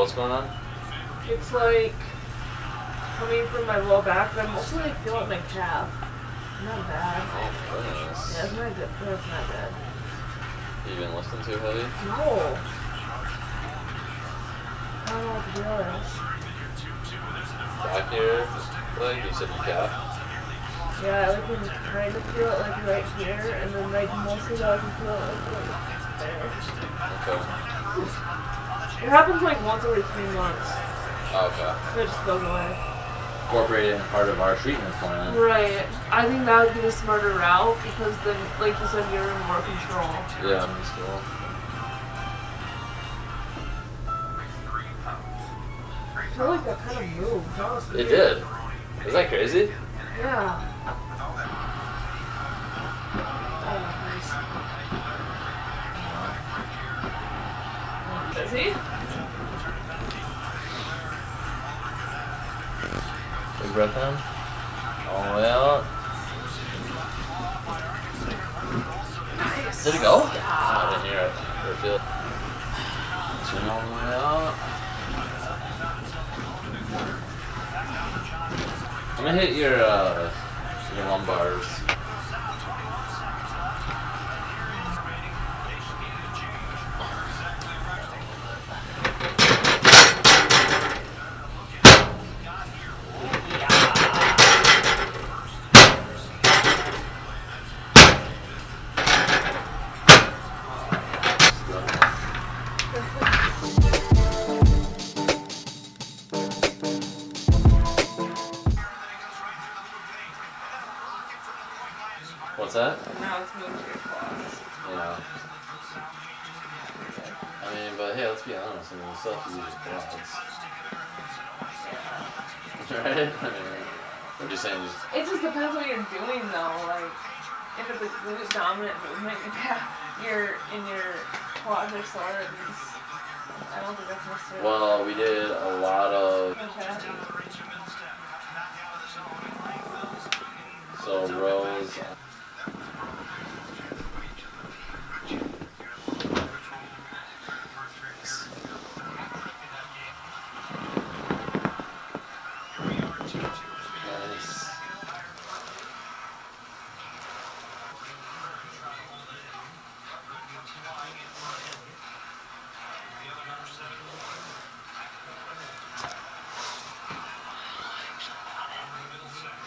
what's going on? It's like coming from my low back, but I mostly like feel it in my calf. Not bad. Oh my goodness. Yeah, it's not good. That's not bad. You been lifting too heavy? No. I don't know what to do with it. Back here, like you said, your calf? Yeah, I can kind of feel it like right here, and then like mostly though I can feel it like there. Okay. It happens like once every 3 months. Oh, okay. It just goes away. Incorporate it in part of our treatment plan. Right. I think that would be the smarter route because then, like you said, you're in more control. Yeah, that's cool. I feel like that kind of moved. That was It did. Is that crazy? Yeah. Busy? Big breath in. All the way out. Nice. Did it go? I didn't hear it. Or feel it. Turn all the way out. I'm gonna hit your lumbars. What's that? Now it's moved to your quads. Yeah. I mean, but hey, let's be honest. I mean, you still have to use your quads. Right? I mean, I'm just saying. It just depends what you're doing, though. Like, if it's a glute dominant movement, you're in your quads are sore. I don't think that's necessarily. Well, we did a lot of. Okay. So rows.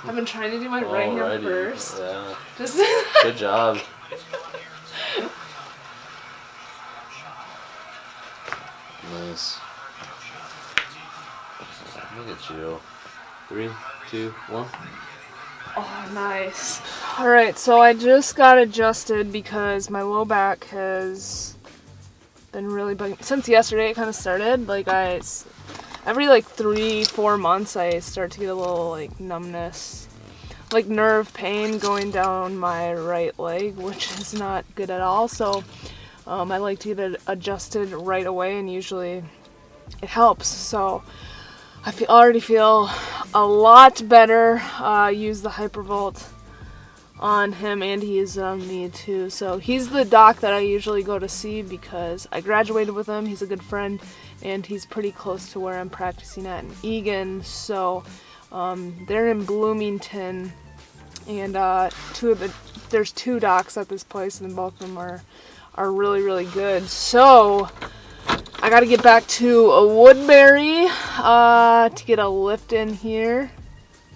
I've been trying to do my right hand first. Yeah. Just Good job. Nice. Look at you. 3, 2, 1. Oh, nice. Alright, so I just got adjusted because my low back has been really bugging. Since yesterday it kind of started. Like every like 3-4 months I start to get a little like numbness, like nerve pain going down my right leg, which is not good at all. So I like to get it adjusted right away, and usually it helps. So I already feel a lot better. Use the Hypervolt on him, and he is on me too. So he's the doc that I usually go to see because I graduated with him. He's a good friend, and he's pretty close to where I'm practicing at in Eagan. So they're in Bloomington, and there's 2 docs at this place, and both of them are really, really good. So I got to get back to a Woodbury to get a lift in here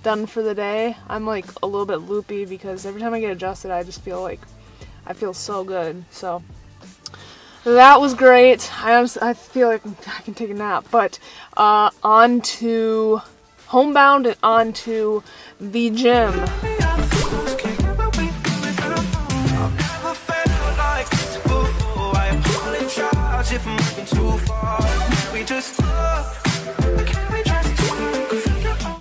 done for the day. I'm like a little bit loopy because every time I get adjusted I just feel like I feel so good. So that was great. I feel like I can take a nap, but on to homebound and on to the gym.